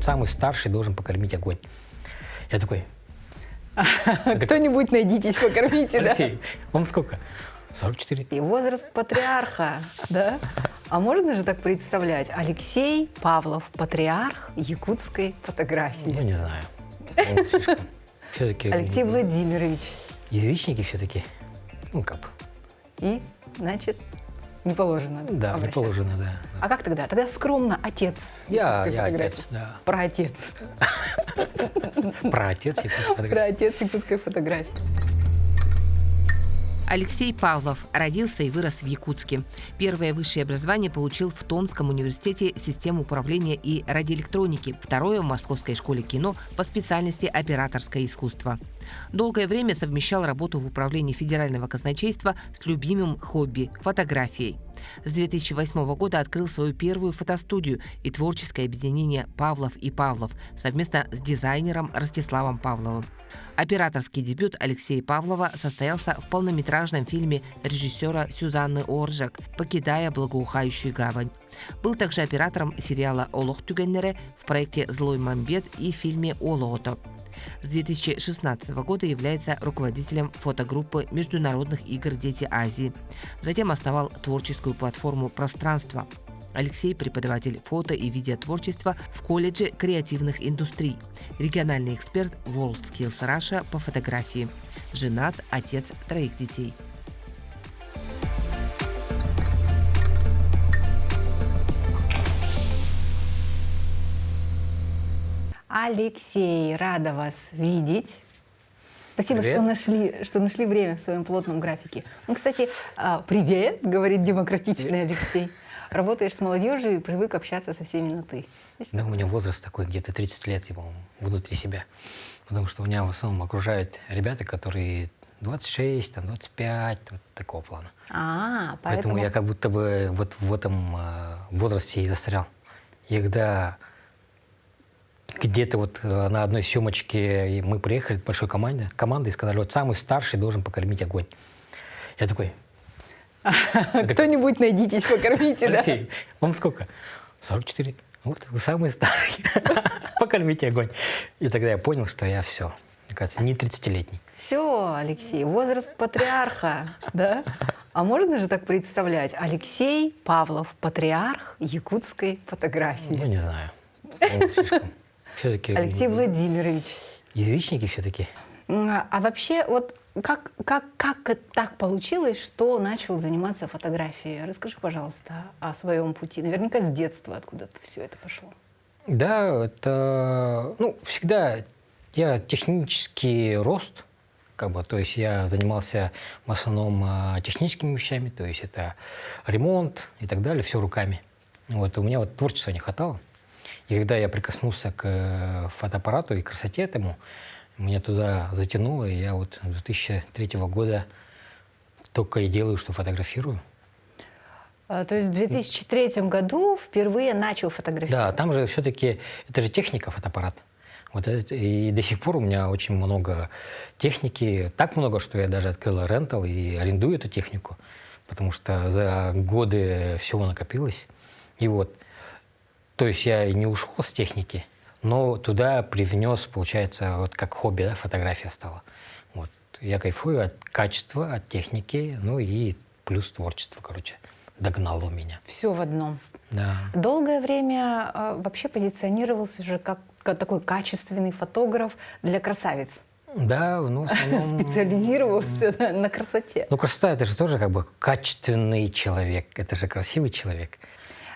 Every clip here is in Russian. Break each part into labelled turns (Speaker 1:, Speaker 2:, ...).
Speaker 1: вот самый старший должен покормить огонь. Я такой...
Speaker 2: Кто-нибудь найдитесь, покормите, да?
Speaker 1: Алексей, вам сколько? 44.
Speaker 2: И возраст патриарха, да? А можно же так представлять? Алексей Павлов, патриарх якутской фотографии.
Speaker 1: Ну, не знаю. Все-таки...
Speaker 2: Алексей Владимирович.
Speaker 1: Язычники все-таки. Ну, как бы.
Speaker 2: И, значит, не положено.
Speaker 1: Да, не положено, да.
Speaker 2: А как тогда? Тогда скромно отец.
Speaker 1: Я отец, да.
Speaker 2: Праотец.
Speaker 1: Праотец якутской фотографии.
Speaker 2: Праотец якутской фотографии.
Speaker 3: Алексей Павлов родился и вырос в Якутске. Первое высшее образование получил в Томском университете систем управления и радиоэлектроники, второе в Московской школе кино по специальности операторское искусство. Долгое время совмещал работу в управлении федерального казначейства с любимым хобби – фотографией. С 2008 года открыл свою первую фотостудию и творческое объединение «Павлов и Павлов» совместно с дизайнером Ростиславом Павловым. Операторский дебют Алексея Павлова состоялся в полнометражном фильме режиссера Сюзанны Оржак «Покидая благоухающую гавань». Был также оператором сериала «Олох Түгеннере» в проекте «Злой Мамбет» и фильме «Олото». С 2016 года является руководителем фотогруппы Международных игр «Дети Азии». Затем основал творческую платформу «Пространство». Алексей – преподаватель фото- и видеотворчества в колледже креативных индустрий, региональный эксперт WorldSkills Russia по фотографии. Женат, отец 3 детей.
Speaker 2: Алексей, рада вас видеть. Спасибо,
Speaker 1: Привет.
Speaker 2: что нашли время в своем плотном графике. Ну, кстати, привет, говорит демократичный Алексей. Работаешь с молодежью и привык общаться со всеми на «ты».
Speaker 1: Да, у меня возраст такой, где-то 30 лет, я, по-моему, внутри себя. Потому что у меня в основном окружают ребята, которые 26, там, 25, вот такого плана. Поэтому я как будто бы вот в этом возрасте и застрял. И когда где-то вот на одной съемочке мы приехали к большой командой и сказали, вот самый старший должен покормить огонь. Я такой...
Speaker 2: Кто-нибудь найдитесь, покормите, да?
Speaker 1: Алексей, вам сколько? 44. Вот вы самый старый. Покормите огонь. И тогда я понял, что я все. Мне кажется, не 30-летний.
Speaker 2: Все, Алексей, возраст патриарха, да? А можно же так представлять? Алексей Павлов, патриарх якутской фотографии.
Speaker 1: Ну, не знаю. Слишком. Все-таки...
Speaker 2: Алексей Владимирович.
Speaker 1: Язычники все-таки.
Speaker 2: А вообще, вот как так получилось, что начал заниматься фотографией? Расскажи, пожалуйста, о своем пути. Наверняка с детства откуда-то все это пошло.
Speaker 1: Да, это... Ну, всегда я технический рост, как бы, то есть я занимался в основном техническими вещами, то есть это ремонт и так далее, все руками. Вот, у меня вот творчества не хватало. И когда я прикоснулся к фотоаппарату и красоте этому, меня туда затянуло, и я вот с 2003 года только и делаю, что фотографирую.
Speaker 2: То есть в 2003 году впервые начал фотографировать?
Speaker 1: Да, там же все-таки, это же техника, фотоаппарат. Вот это, и до сих пор у меня очень много техники, так много, что я даже открыл рентал и арендую эту технику, потому что за годы всего накопилось. И вот, то есть я и не ушел с техники, но туда привнес, получается, вот как хобби, да, фотография стала. Вот. Я кайфую от качества, от техники, ну и плюс творчество, короче, догнало меня.
Speaker 2: Все в одном.
Speaker 1: Да.
Speaker 2: Долгое время вообще позиционировался же как такой качественный фотограф для красавиц.
Speaker 1: Да, ну,
Speaker 2: специализировался на красоте.
Speaker 1: Ну, красота — это же тоже как бы качественный человек, это же красивый человек.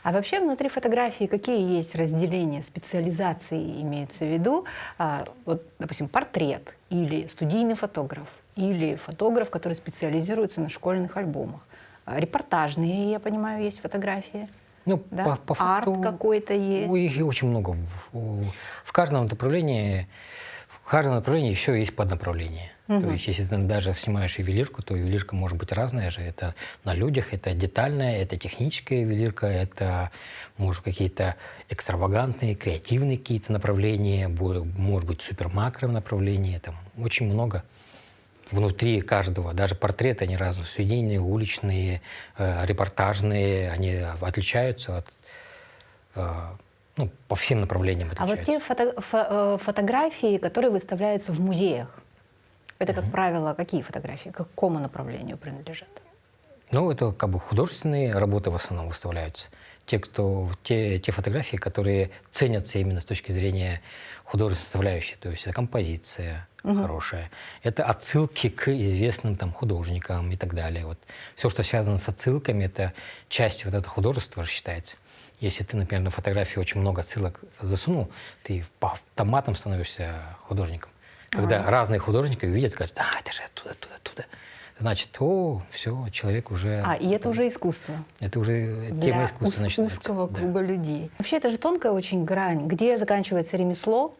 Speaker 2: А вообще внутри фотографии какие есть разделения, специализации имеются в виду? Вот, допустим, портрет или студийный фотограф, или фотограф, который специализируется на школьных альбомах. Репортажные, я понимаю, есть фотографии.
Speaker 1: Ну,
Speaker 2: да?
Speaker 1: по факту,
Speaker 2: арт какой-то есть.
Speaker 1: Их очень много. В каждом направлении еще есть поднаправление. То есть, если ты даже снимаешь ювелирку, то ювелирка может быть разная же. Это на людях, это детальная, это техническая ювелирка, это, может, какие-то экстравагантные, креативные какие-то направления, может быть, супер-макро направления. Там очень много. Внутри каждого, даже портреты, они разные, студийные, уличные, репортажные, они отличаются от Ну, по всем направлениям
Speaker 2: А вот те фотографии, которые выставляются в музеях, это, как правило, какие фотографии, к какому направлению принадлежат?
Speaker 1: Ну, это как бы художественные работы в основном выставляются. Те фотографии, которые ценятся именно с точки зрения художественной составляющей. То есть это композиция хорошая, это отсылки к известным там художникам и так далее. Вот. Все, что связано с отсылками, это часть вот этого художества считается. Если ты, например, на фотографии очень много отсылок засунул, ты автоматом становишься художником. Когда разные художники увидят, скажут: это же оттуда. Значит, все, человек уже...
Speaker 2: И это уже искусство.
Speaker 1: Это уже тема искусства начинается.
Speaker 2: Узкого круга людей. Вообще, это же тонкая очень грань, где заканчивается ремесло,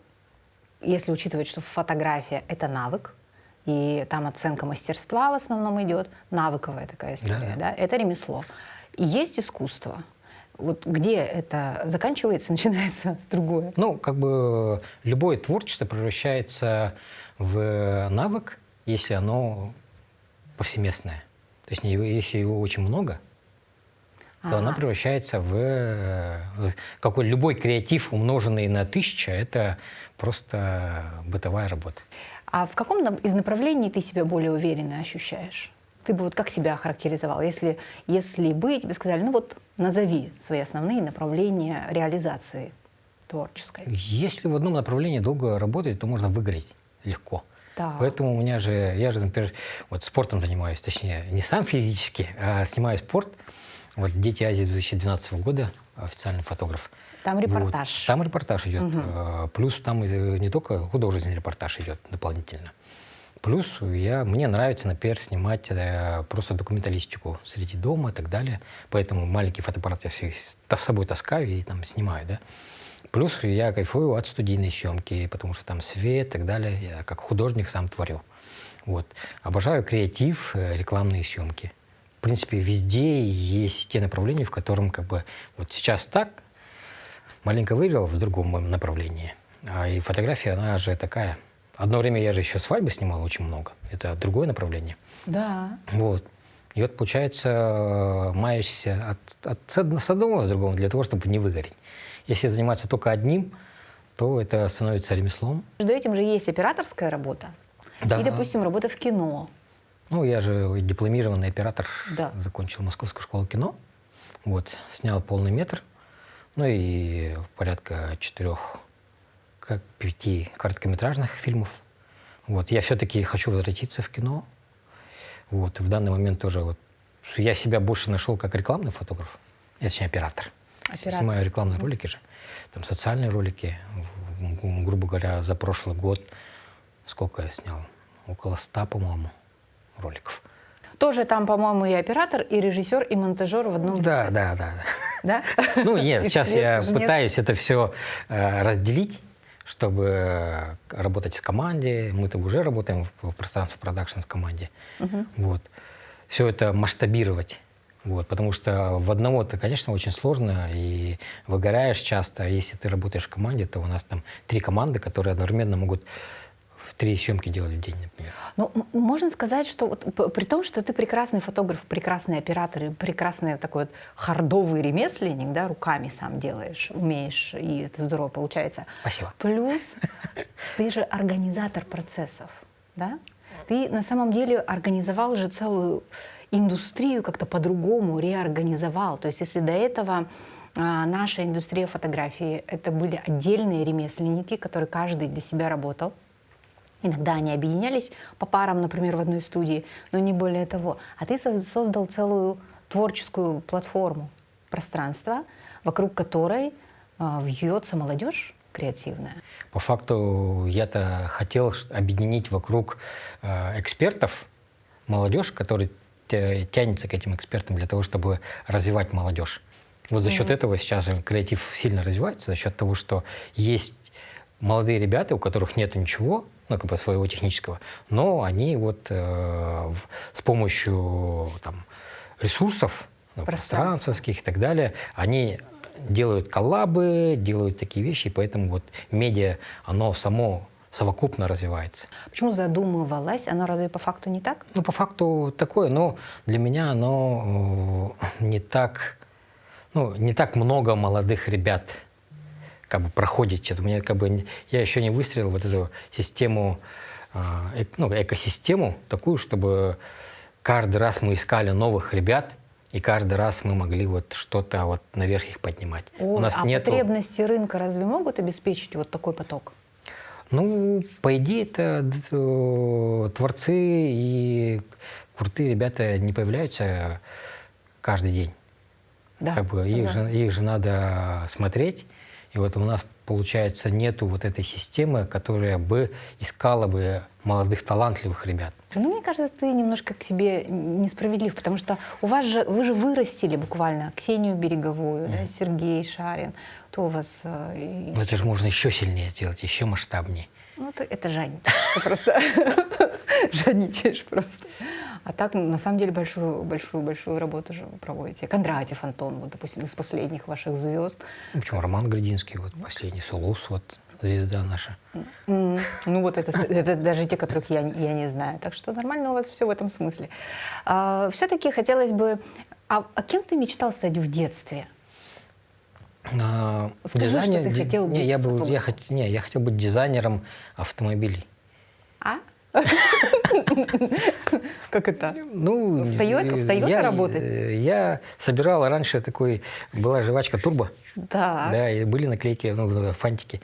Speaker 2: если учитывать, что фотография — это навык, и там оценка мастерства в основном идет, навыковая такая история, да? Это ремесло. И есть искусство. Вот где это заканчивается, начинается другое?
Speaker 1: Ну, как бы любое творчество превращается в навык, если оно повсеместное. То есть если его очень много, то она превращается в любой креатив, умноженный на 1000, это просто бытовая работа.
Speaker 2: А в каком из направлений ты себя более уверенно ощущаешь? Ты бы вот как себя охарактеризовал, если бы тебе сказали: ну вот назови свои основные направления реализации творческой?
Speaker 1: Если в одном направлении долго работать, то можно выгореть легко.
Speaker 2: Так.
Speaker 1: Поэтому я же, например, вот спортом занимаюсь, точнее, не сам физически, а снимаю спорт. Вот «Дети Азии» 2012 года, официальный фотограф.
Speaker 2: Там репортаж.
Speaker 1: Вот. Там репортаж идет. Плюс там не только художественный репортаж идет дополнительно. Плюс мне нравится, например, снимать просто документалистику среди дома и так далее. Поэтому маленький фотоаппарат я с собой таскаю и там снимаю, да. Плюс я кайфую от студийной съемки, потому что там свет и так далее. Я как художник сам творю. Вот. Обожаю креатив, рекламные съемки. В принципе, везде есть те направления, в котором как бы вот сейчас так, маленько выиграл в другом направлении. И фотография, она же такая. Одно время я же еще свадьбы снимал очень много. Это другое направление.
Speaker 2: Да.
Speaker 1: Вот. И вот, получается, маешься с одного к другому для того, чтобы не выгореть. Если заниматься только одним, то это становится ремеслом.
Speaker 2: Между этим же есть операторская работа.
Speaker 1: Да.
Speaker 2: И, допустим, работа в кино.
Speaker 1: Ну, я же дипломированный оператор,
Speaker 2: Да.
Speaker 1: закончил Московскую школу кино. Вот, снял полный метр. Ну и порядка 4-5 короткометражных фильмов. Вот. Я все-таки хочу возвратиться в кино. Вот. В данный момент тоже вот, я себя больше нашел как рекламный фотограф. Я, точнее, оператор. Снимаю рекламные ролики же. Там социальные ролики. Грубо говоря, за прошлый год сколько я снял? Около 100, по-моему, роликов.
Speaker 2: Тоже там, по-моему, и оператор, и режиссер, и монтажер в одном лице.
Speaker 1: Да.
Speaker 2: Да?
Speaker 1: Ну, нет, сейчас я
Speaker 2: Нет.
Speaker 1: пытаюсь это все разделить, чтобы работать в команде. Мы-то уже работаем в пространстве продакшн в команде. Вот. Все это масштабировать. Вот, потому что в одного-то, конечно, очень сложно, и выгораешь часто. А если ты работаешь в команде, то у нас там 3 команды, которые одновременно могут в 3 съемки делать в день, например.
Speaker 2: Ну, можно сказать, что вот, при том, что ты прекрасный фотограф, прекрасный оператор и прекрасный такой вот хардовый ремесленник, да, руками сам делаешь, умеешь, и это здорово получается.
Speaker 1: Спасибо.
Speaker 2: Плюс ты же организатор процессов, да? Ты на самом деле организовал же целую индустрию, как-то по-другому реорганизовал. То есть если до этого наша индустрия фотографии — это были отдельные ремесленники, которые каждый для себя работал, иногда они объединялись по парам, например, в одной студии, но не более того. А ты создал целую творческую платформу, пространство, вокруг которой вьется молодежь креативная.
Speaker 1: По факту я-то хотел объединить вокруг экспертов молодежь, которая тянется к этим экспертам для того, чтобы развивать молодежь. Вот за счет этого сейчас креатив сильно развивается, за счет того, что есть молодые ребята, у которых нет ничего, ну, как бы своего технического, но они вот с помощью там, ресурсов, пространствовских и так далее, они делают коллабы, делают такие вещи, и поэтому вот медиа, оно само совокупно развивается.
Speaker 2: Почему задумывалась? Оно разве по факту не так?
Speaker 1: Ну, по факту такое, но для меня оно не так много молодых ребят как бы проходит что-то. Мне как бы я еще не выстроил вот эту систему, экосистему такую, чтобы каждый раз мы искали новых ребят, и каждый раз мы могли вот что-то вот наверх их поднимать.
Speaker 2: Ой,
Speaker 1: У нас нету...
Speaker 2: потребности рынка разве могут обеспечить вот такой поток?
Speaker 1: Ну, по идее, это творцы и крутые ребята не появляются каждый день.
Speaker 2: Да,
Speaker 1: Как бы их же надо смотреть. И вот у нас, получается, нету вот этой системы, которая бы искала бы молодых, талантливых ребят.
Speaker 2: Ну, мне кажется, ты немножко к себе несправедлив, потому что вы же вырастили буквально Ксению Береговую, да, Сергей Шарин. То у вас...
Speaker 1: Но это же можно еще сильнее сделать, еще масштабнее.
Speaker 2: Ну, это жадничаешь. Ты просто жадничаешь просто. А так, на самом деле, большую работу же вы проводите. Кондратьев Антон, вот, допустим, из последних ваших звезд.
Speaker 1: Почему Роман Гридинский, вот последний, Сулус, вот звезда наша.
Speaker 2: Ну вот это даже те, которых я не знаю. Так что нормально у вас все в этом смысле. Все-таки хотелось бы... А кем ты мечтал стать в детстве? Скажи, что ты хотел быть
Speaker 1: я хотел быть дизайнером автомобилей.
Speaker 2: А? Как это?
Speaker 1: Ну,
Speaker 2: в Toyota работать?
Speaker 1: Я собирал раньше была жвачка Турбо.
Speaker 2: Да.
Speaker 1: Да, и были наклейки, фантики,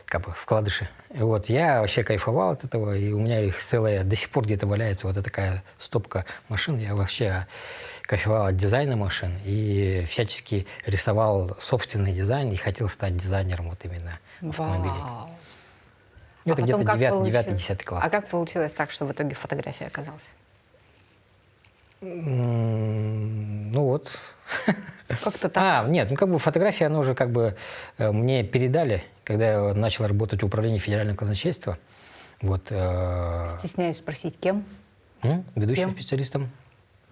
Speaker 1: как бы вкладыши. И вот я вообще кайфовал от этого, и у меня их целая, до сих пор где-то валяется вот такая стопка машин. Я вообще кайфовал от дизайна машин и всячески рисовал собственный дизайн и хотел стать дизайнером вот именно автомобилей.
Speaker 2: Вау.
Speaker 1: Это где-то 9-10 класс.
Speaker 2: А как получилось так, что в итоге фотография оказалась?
Speaker 1: Ну вот.
Speaker 2: Как-то так.
Speaker 1: Нет, как бы фотография, она уже как бы мне передали, когда я начал работать в управлении федерального казначейства. Вот.
Speaker 2: Стесняюсь спросить, кем?
Speaker 1: Ведущим специалистом.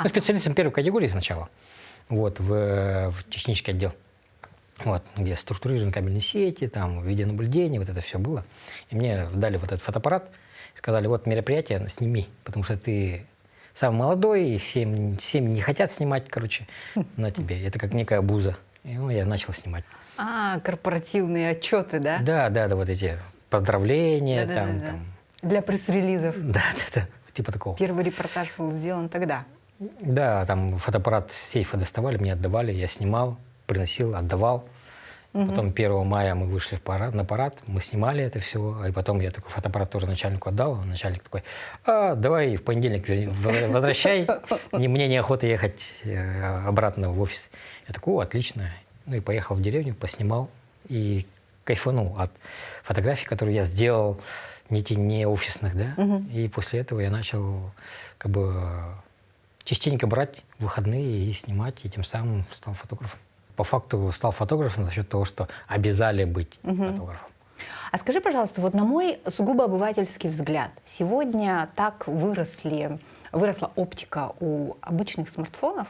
Speaker 1: Ну, специалистом первой категории сначала. Вот, в технический отдел. Вот, где структурированы кабельные сети, там, видеонаблюдение, вот это все было. И мне дали вот этот фотоаппарат, сказали, вот мероприятие сними, потому что ты самый молодой, и все не хотят снимать, короче, на тебе. Это как некая буза. И я начал снимать.
Speaker 2: Корпоративные отчеты, да?
Speaker 1: Да, вот эти поздравления.
Speaker 2: Да.
Speaker 1: там.
Speaker 2: Для пресс-релизов.
Speaker 1: Да, типа такого.
Speaker 2: Первый репортаж был сделан тогда.
Speaker 1: Да, там фотоаппарат с сейфа доставали, мне отдавали, я снимал, приносил, отдавал. Потом 1 мая мы вышли на парад, мы снимали это все, и потом я такой фотоаппарат тоже начальнику отдал, начальник такой, давай в понедельник возвращай, мне неохота ехать обратно в офис. Я такой, отлично. Ну и поехал в деревню, поснимал и кайфанул от фотографий, которые я сделал, не офисных, да, и после этого я начал как бы частенько брать выходные и снимать, и тем самым стал фотографом. По факту стал фотографом за счет того, что обязали быть фотографом.
Speaker 2: А скажи, пожалуйста, вот на мой сугубо обывательский взгляд, сегодня так выросла оптика у обычных смартфонов,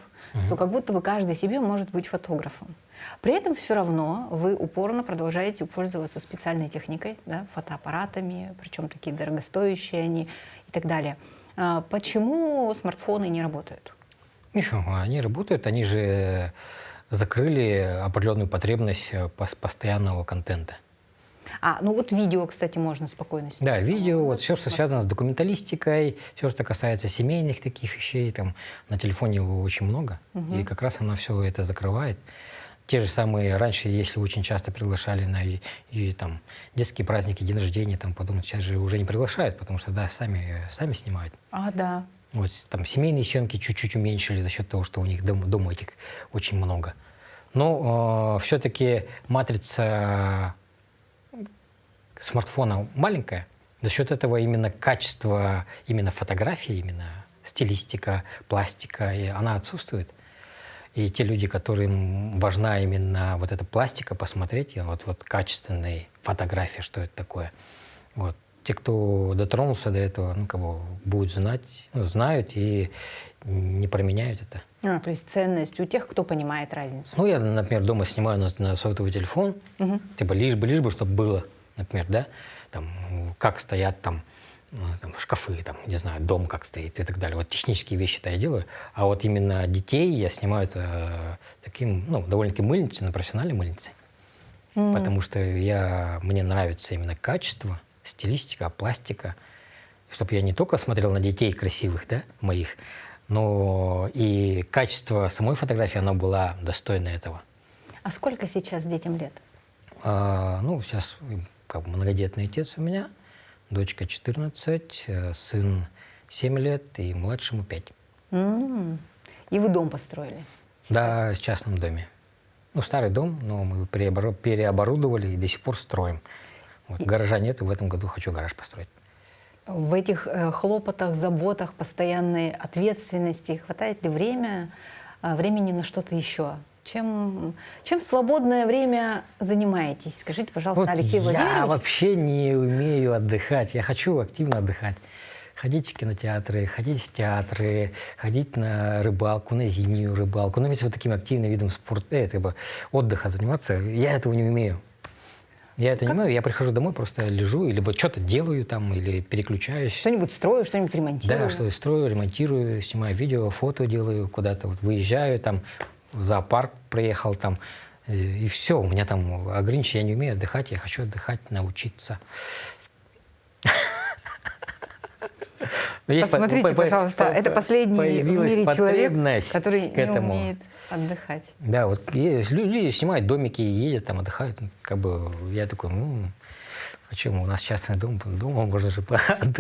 Speaker 2: что как будто бы каждый себе может быть фотографом. При этом все равно вы упорно продолжаете пользоваться специальной техникой, да, фотоаппаратами, причем такие дорогостоящие они и так далее. Почему смартфоны не работают?
Speaker 1: Они работают, они же закрыли определенную потребность постоянного контента.
Speaker 2: Ну вот видео, кстати, можно спокойно снять.
Speaker 1: Да, видео, вот все, что связано с документалистикой, все, что касается семейных таких вещей, там на телефоне его очень много, и как раз она все это закрывает. Те же самые, раньше, если очень часто приглашали на там, детские праздники, день рождения, там, подобное, сейчас же уже не приглашают, потому что, да, сами снимают.
Speaker 2: Да.
Speaker 1: Вот там семейные съемки чуть-чуть уменьшили за счет того, что у них дома этих очень много. Но все-таки матрица смартфона маленькая. За счет этого именно качество именно фотографии, именно стилистика, пластика, и она отсутствует. И те люди, которым важна именно вот эта пластика, посмотреть, вот качественные фотографии, что это такое. Вот. Те, кто дотронулся до этого, будут знать, знают и не променяют это.
Speaker 2: То есть ценность у тех, кто понимает разницу.
Speaker 1: Я, например, дома снимаю на сотовый телефон, типа лишь бы, чтобы было, например, да, там, как стоят там шкафы, там, не знаю, дом как стоит и так далее. Вот технические вещи-то я делаю, а вот именно детей я снимаю таким, довольно-таки мыльницей, на профессиональной мыльнице. потому что мне нравится именно качество, стилистика, пластика, чтобы я не только смотрел на детей красивых, да, моих, но и качество самой фотографии, оно было достойно этого.
Speaker 2: А сколько сейчас детям лет?
Speaker 1: Ну, сейчас как бы многодетный отец у меня, дочка 14, сын 7 лет и младшему 5.
Speaker 2: И вы дом построили?
Speaker 1: Да, в частном доме. Ну, старый дом, но мы переоборудовали и до сих пор строим. Вот, гаража нет, и в этом году хочу гараж построить.
Speaker 2: В этих хлопотах, заботах, постоянной ответственности хватает ли времени на что-то еще? Чем в свободное время занимаетесь? Скажите, пожалуйста,
Speaker 1: Вот
Speaker 2: Алексей Владимирович.
Speaker 1: я вообще не умею отдыхать. Я хочу активно отдыхать. Ходить в кинотеатры, ходить в театры, ходить на рыбалку, на зимнюю рыбалку. Ну, ведь вот таким активным видом спорта, отдыха заниматься, я этого не умею. Я это не умею, я прихожу домой, просто лежу, либо что-то делаю там, или переключаюсь.
Speaker 2: Что-нибудь строю, что-нибудь ремонтирую?
Speaker 1: Да, что-то строю, ремонтирую, снимаю видео, фото делаю, куда-то вот выезжаю, там, в зоопарк приехал, там, и все. У меня там ограничения, я не умею отдыхать, я хочу отдыхать, научиться.
Speaker 2: Посмотрите, пожалуйста, это последний в мире человек, который не умеет отдыхать.
Speaker 1: Да, вот люди снимают домики, едят там, отдыхают. Как бы я такой, а чем у нас частный дом, дома можно же отдыхать.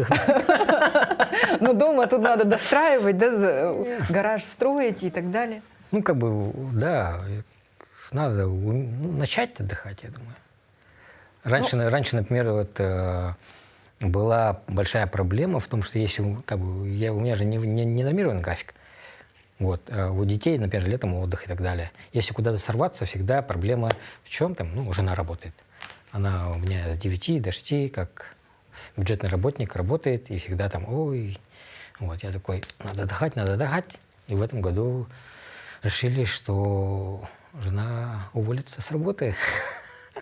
Speaker 2: Но дома тут надо достраивать, да, гараж строить и так далее.
Speaker 1: Ну, как бы, да, надо начать отдыхать, я думаю. Раньше, например, вот была большая проблема в том, что если, как бы, у меня же не нормированный график. Вот. А у детей, например, летом отдых и так далее. Если куда-то сорваться, всегда проблема в чем там? Ну, жена работает. Она у меня с 9 до 6, как бюджетный работник, работает, и всегда там, ой. Вот, я такой, надо отдыхать. И в этом году решили, что жена уволится с работы.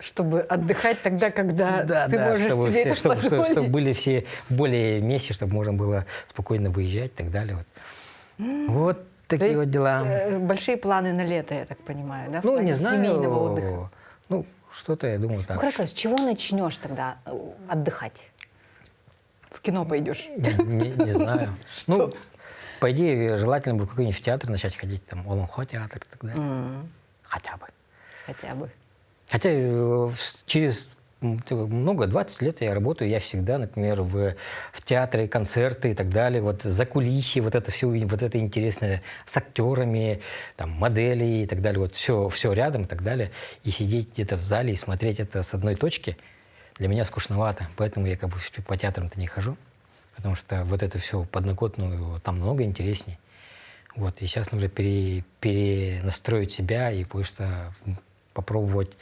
Speaker 2: Чтобы отдыхать тогда, когда ты можешь себе это позволить.
Speaker 1: Чтобы были все более вместе, чтобы можно было спокойно выезжать и так далее. Вот такие вот дела.
Speaker 2: Большие планы на лето, я так понимаю, да?
Speaker 1: Ну, не знаю.
Speaker 2: Семейного отдыха.
Speaker 1: Ну, что-то, я думаю, так.
Speaker 2: Ну, хорошо, с чего начнешь тогда отдыхать? В кино пойдешь?
Speaker 1: Не знаю. Ну, по идее, желательно бы какой-нибудь в театр начать ходить, там, Олонхо театр и так далее. Хотя бы.
Speaker 2: Хотя бы.
Speaker 1: Хотя через 20 лет я работаю, я всегда, например, в театре, концерты и так далее, вот за кулисье, вот это все, вот это интересное, с актерами, там, модели и так далее, вот все рядом и так далее. И сидеть где-то в зале и смотреть это с одной точки для меня скучновато, поэтому я как бы по театрам-то не хожу, потому что вот это все подноготную там много интересней. Вот, и сейчас нужно перенастроить себя и просто попробовать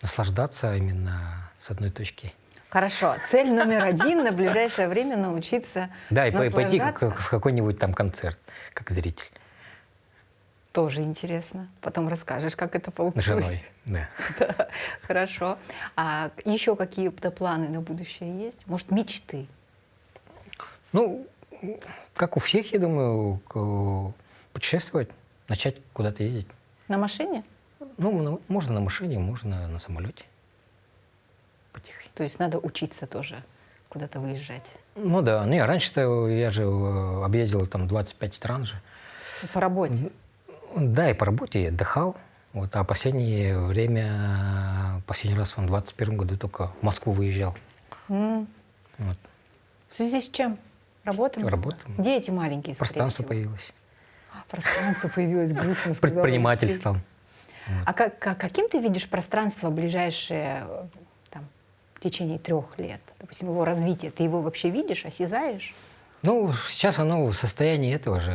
Speaker 1: наслаждаться именно с одной точки.
Speaker 2: Хорошо. Цель номер 1 на ближайшее время научиться
Speaker 1: да, и пойти
Speaker 2: наслаждаться.
Speaker 1: в какой-нибудь там концерт, как зритель.
Speaker 2: Тоже интересно. Потом расскажешь, как это получилось.
Speaker 1: С женой, да.
Speaker 2: Да, хорошо. А еще какие-то планы на будущее есть? Может, мечты?
Speaker 1: Ну, как у всех, я думаю, путешествовать, начать куда-то ездить.
Speaker 2: На машине?
Speaker 1: Ну, можно на машине, можно на самолете. Потихоньку.
Speaker 2: То есть надо учиться тоже куда-то выезжать.
Speaker 1: Ну да. Ну, раньше-то я же объездил там 25 стран же.
Speaker 2: По работе?
Speaker 1: Да, и по работе я отдыхал. Вот, а последний раз в 2021 году только в Москву выезжал. Вот.
Speaker 2: В связи с чем? Работаем?
Speaker 1: Работаем.
Speaker 2: Дети маленькие, скорее
Speaker 1: Пространство
Speaker 2: всего.
Speaker 1: появилось.
Speaker 2: Пространство появилось, грустно сказал.
Speaker 1: Предприниматель
Speaker 2: Алексей.
Speaker 1: стал.
Speaker 2: А каким ты видишь пространство ближайшее там, в течение 3 лет? Допустим, его развитие. Ты его вообще видишь, осязаешь?
Speaker 1: Ну, сейчас оно в состоянии этого же,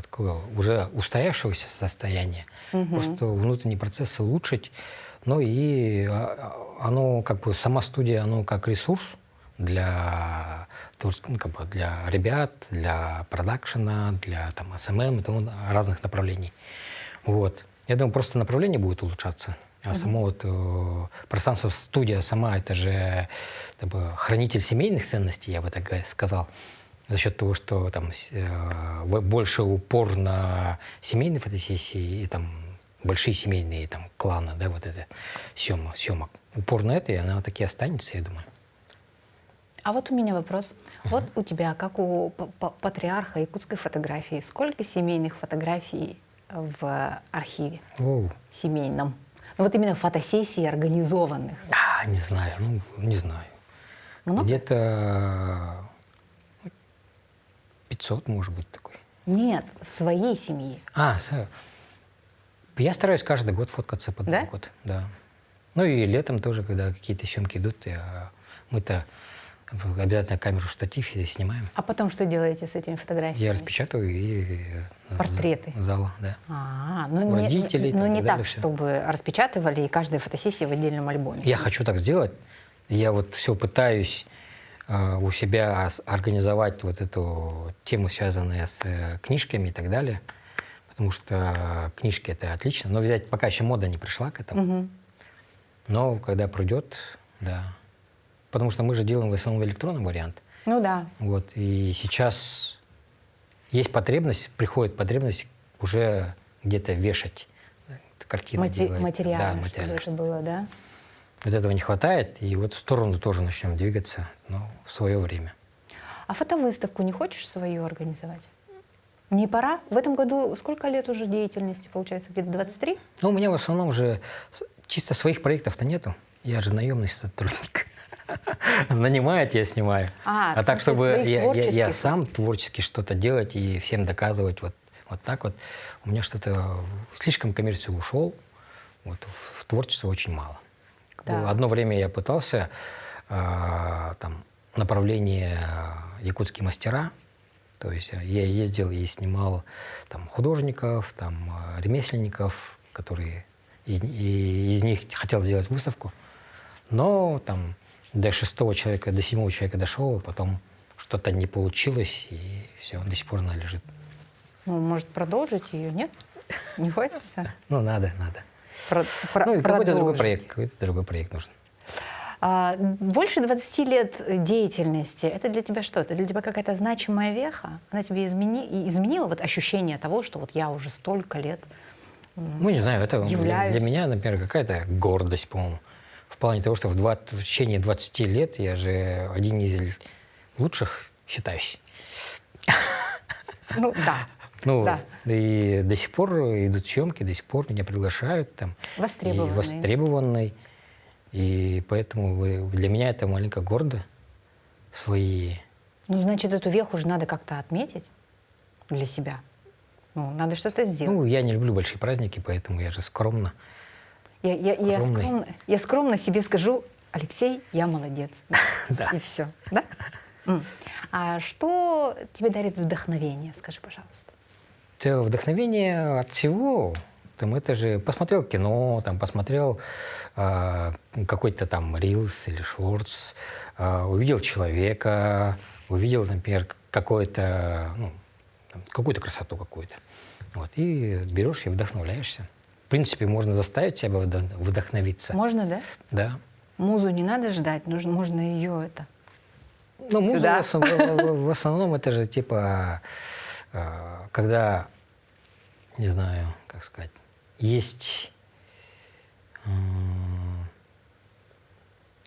Speaker 1: такого уже устоявшегося состояния. Просто внутренний процесс улучшить. Ну и оно, как бы, сама студия, оно как ресурс для, ну, как бы, для ребят, для продакшена, для там, СММ и тому разных направлений. Вот. Я думаю, просто направление будет улучшаться. А само вот пространство, студия сама, это же как бы, хранитель семейных ценностей, я бы так сказал. За счет того, что там больше упор на семейные фотосессии и там большие семейные там кланы, да, вот это съемок. Упор на это, и она таки останется, я думаю.
Speaker 2: А вот у меня вопрос. Вот у тебя, как у патриарха якутской фотографии, сколько семейных фотографий в архиве семейном? Ну, вот именно фотосессий организованных.
Speaker 1: Не знаю, не знаю.
Speaker 2: Много?
Speaker 1: Где-то 500, может быть, такой.
Speaker 2: Нет, своей семьи.
Speaker 1: Я стараюсь каждый год фоткаться под Новый
Speaker 2: Да?
Speaker 1: год. Да. Ну и летом тоже, когда какие-то съемки идут, мы-то обязательно камеру в штатив и снимаем.
Speaker 2: А потом что делаете с этими фотографиями?
Speaker 1: Я распечатываю и
Speaker 2: Портреты?
Speaker 1: Зала, да.
Speaker 2: Ну,
Speaker 1: У родителей,
Speaker 2: ну
Speaker 1: там,
Speaker 2: не
Speaker 1: и так
Speaker 2: так,
Speaker 1: далее, всё.
Speaker 2: чтобы распечатывали и каждая фотосессия в отдельном альбоме.
Speaker 1: Я хочу так сделать. Я вот все пытаюсь у себя организовать вот эту тему, связанную с книжками и так далее. Потому что книжки — это отлично. Но взять пока еще мода не пришла к этому.
Speaker 2: Мгм.
Speaker 1: Но когда придет, да. Потому что мы же делаем в основном электронный вариант.
Speaker 2: Ну да.
Speaker 1: Вот. И сейчас есть потребность, приходит потребность уже где-то вешать картины. делать.
Speaker 2: Материалы,
Speaker 1: Да,
Speaker 2: чтобы
Speaker 1: материально.
Speaker 2: это было, да?
Speaker 1: Вот этого не хватает, и вот в сторону тоже начнем двигаться, но в свое время.
Speaker 2: А фотовыставку не хочешь свою организовать? Не пора? В этом году сколько лет уже деятельности, получается, где-то 23?
Speaker 1: Ну, у меня в основном уже чисто своих проектов-то нету. Я же наемный сотрудник. Нанимают, я снимаю.
Speaker 2: в
Speaker 1: Так,
Speaker 2: смысле,
Speaker 1: чтобы
Speaker 2: своих
Speaker 1: я
Speaker 2: творческих?
Speaker 1: сам творчески что-то делать и всем доказывать вот так вот. У меня что-то слишком коммерцию ушел. Вот, в творчество очень мало.
Speaker 2: Да.
Speaker 1: Одно время я пытался там направление якутские мастера. То есть я ездил и снимал там художников, там ремесленников, которые и из них хотел сделать выставку. Но там до 6-го человека, до 7-го человека дошел, а потом что-то не получилось, и все, до сих пор она лежит.
Speaker 2: Ну, может, продолжить ее, нет? Не хочется?
Speaker 1: Ну, надо.
Speaker 2: Про-
Speaker 1: Ну, и какой-то другой
Speaker 2: продолжить.
Speaker 1: проект нужен.
Speaker 2: Больше 20 лет деятельности, это для тебя что? Это для тебя какая-то значимая веха? Она тебе изменила вот ощущение того, что вот я уже столько лет
Speaker 1: Ну, не знаю, это
Speaker 2: являюсь?
Speaker 1: для меня, например, какая-то гордость, по-моему. В плане того, что в течение 20 лет я же один из лучших считаюсь.
Speaker 2: Ну, да.
Speaker 1: Ну,
Speaker 2: Да.
Speaker 1: и до сих пор идут съемки, до сих пор меня приглашают там.
Speaker 2: Востребованный.
Speaker 1: И востребованный. И поэтому для меня это маленько гордо. Свои...
Speaker 2: Ну, значит, эту веху же надо как-то отметить для себя. Ну, надо что-то сделать.
Speaker 1: Ну, я не люблю большие праздники, поэтому я же скромно.
Speaker 2: Я скромно себе скажу: Алексей, я молодец.
Speaker 1: Да.
Speaker 2: И все. Да? А что тебе дарит вдохновение? Скажи, пожалуйста.
Speaker 1: Это вдохновение от всего. Там, это же посмотрел кино, там, посмотрел какой-то там рилс или шортс, увидел человека, увидел, например, какую-то красоту какую-то. Вот, и берешь и вдохновляешься. В принципе, можно заставить себя вдохновиться.
Speaker 2: Можно, да?
Speaker 1: Да.
Speaker 2: Музу не надо ждать, можно ее это.
Speaker 1: Ну, музыка
Speaker 2: Сюда.
Speaker 1: в основном это же типа, когда, не знаю, как сказать, есть...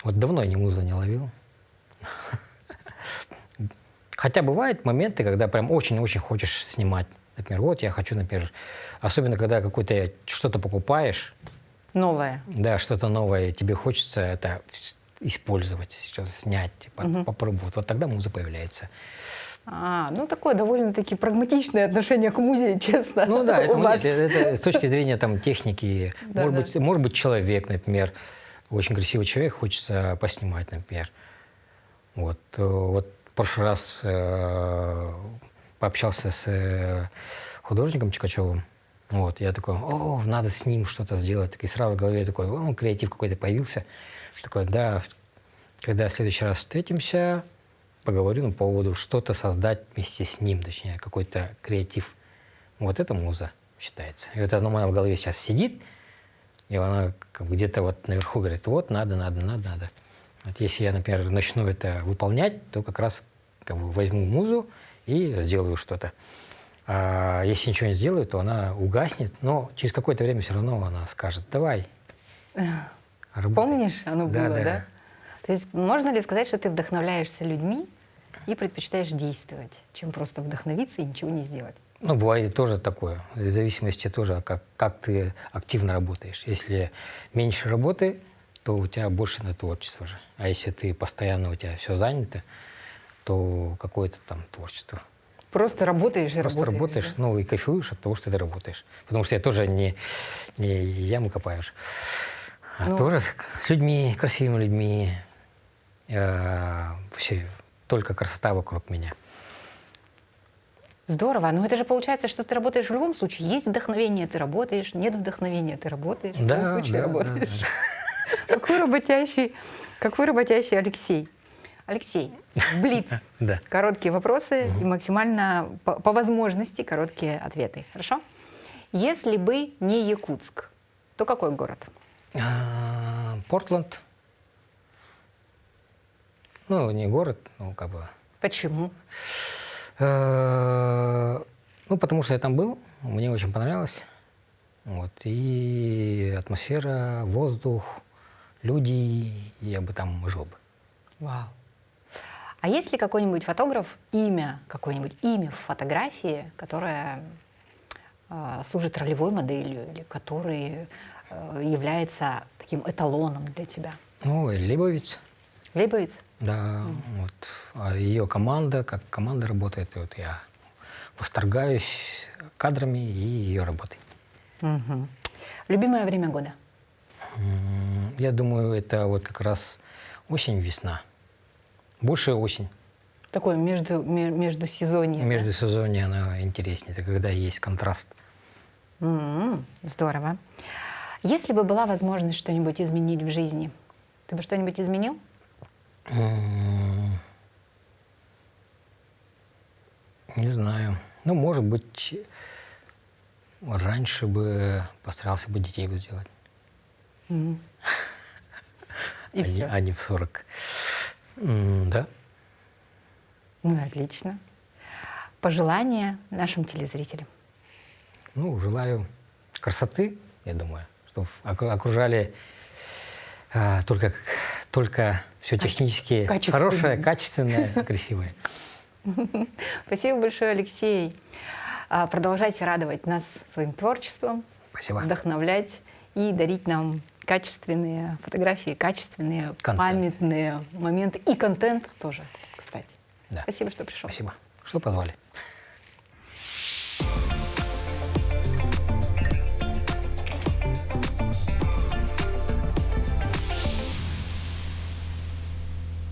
Speaker 1: Вот давно я ни музыку не ловил. Хотя бывают моменты, когда прям очень-очень хочешь снимать. Например, вот я хочу, например, особенно когда какое-то что-то покупаешь,
Speaker 2: Новое.
Speaker 1: да, что-то новое, тебе хочется это использовать, что-то снять, попробовать. Вот тогда муза появляется.
Speaker 2: Ну такое довольно-таки прагматичное отношение к музе, честно.
Speaker 1: Ну да,
Speaker 2: у вас.
Speaker 1: это с точки зрения там, техники.
Speaker 2: Да,
Speaker 1: может быть, человек, например, очень красивый человек, хочется поснимать, например. Вот в прошлый раз пообщался с художником Чикачевым. Вот, я такой, надо с ним что-то сделать. И сразу в голове такой, креатив какой-то появился. Такой, да, когда в следующий раз встретимся, поговорю по поводу что-то создать вместе с ним, точнее, какой-то креатив. Вот это муза считается. И вот она у меня в голове сейчас сидит, и она как бы где-то вот наверху говорит, вот надо. Вот если я, например, начну это выполнять, то как раз как бы возьму музу и сделаю что-то. А если ничего не сделаю, то она угаснет, но через какое-то время все равно она скажет: давай, работай.
Speaker 2: Помнишь, оно
Speaker 1: Да,
Speaker 2: было,
Speaker 1: да.
Speaker 2: да? То есть можно ли сказать, что ты вдохновляешься людьми и предпочитаешь действовать, чем просто вдохновиться и ничего не сделать?
Speaker 1: Ну, бывает тоже такое. В зависимости тоже, как ты активно работаешь. Если меньше работы, то у тебя больше на творчество же. А если ты постоянно, у тебя все занято, то какое-то там творчество.
Speaker 2: Просто работаешь и
Speaker 1: Просто
Speaker 2: работаешь.
Speaker 1: работаешь, ну и кайфуешь от того, что ты работаешь. Потому что я тоже не яму копаю же, а
Speaker 2: Ну.
Speaker 1: тоже с людьми, красивыми людьми. Вообще только красота вокруг меня.
Speaker 2: Здорово. Но это же получается, что ты работаешь в любом случае. Есть вдохновение, ты работаешь. Нет вдохновения, ты работаешь. В любом случае работаешь. Какой работящий Алексей. Алексей, блиц.
Speaker 1: Да.
Speaker 2: Короткие вопросы и максимально, по возможности, короткие ответы. Хорошо? Если бы не Якутск, то какой город?
Speaker 1: Портленд. Ну, не город, ну, как бы.
Speaker 2: Почему?
Speaker 1: Ну, потому что я там был, мне очень понравилось. Вот. И атмосфера, воздух, люди, я бы там жил бы.
Speaker 2: Вау. А есть ли какой-нибудь фотограф, какое-нибудь имя в фотографии, которое служит ролевой моделью или который является таким эталоном для тебя?
Speaker 1: Ну, Лейбовиц,
Speaker 2: Лейбовиц?
Speaker 1: да, вот. А ее команда, как команда работает, и вот я восторгаюсь кадрами и ее работой.
Speaker 2: Мгм. Любимое время года?
Speaker 1: Я думаю, это вот как раз осень-весна. Больше осень.
Speaker 2: Такое между сезонье.
Speaker 1: Между сезонье она интереснее, это когда есть контраст.
Speaker 2: Здорово. Если бы была возможность что-нибудь изменить в жизни, ты бы что-нибудь изменил?
Speaker 1: Не знаю. Ну, может быть, раньше бы постарался бы детей бы сделать.
Speaker 2: И все.
Speaker 1: А не в 40. Да.
Speaker 2: Ну, отлично. Пожелания нашим телезрителям.
Speaker 1: Ну, желаю красоты, я думаю, чтобы окружали только все технически
Speaker 2: качественное.
Speaker 1: хорошее, качественное, красивое.
Speaker 2: Спасибо большое, Алексей. Продолжайте радовать нас своим творчеством,
Speaker 1: Спасибо.
Speaker 2: вдохновлять и дарить нам качественные фотографии, качественные,
Speaker 1: Контент.
Speaker 2: памятные моменты. И контент тоже, кстати.
Speaker 1: Да.
Speaker 2: Спасибо, что пришел.
Speaker 1: Спасибо, что позвали.